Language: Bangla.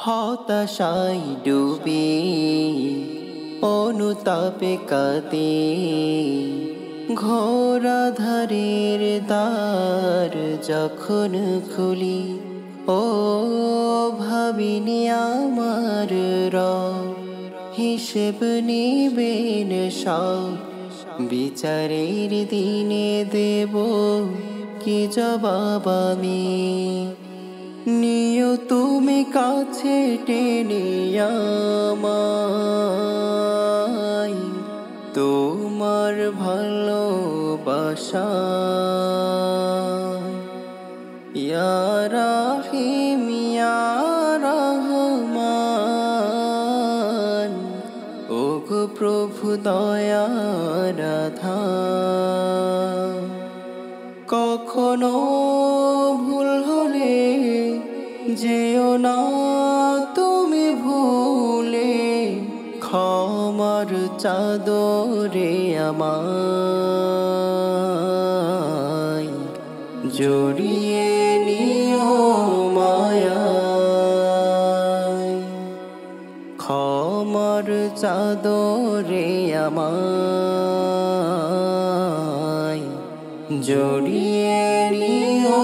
হতাশায় ডুবে অনুতাপে কাঁদে ঘোর আঁধারের দ্বার যখন খুলি। ও ভাবিনি আমার রব হিসেব নিবেন সব, বিচারের দিনে দেব কি জবাব আমি। নিও তুমি কাছে টেনে আমায়, তোমার ভালোবাসা। ইয়া রাহিম ইয়া রহমান, ওগো প্রভু দয়ার আধার। কখনো ভুল হলে যেও না তুমি ভুলে, ক্ষমার চাদরে আমায় জড়িয়ে নিও মায়ায়। ক্ষমার চাদরে আমায় জড়িয়ে নিও।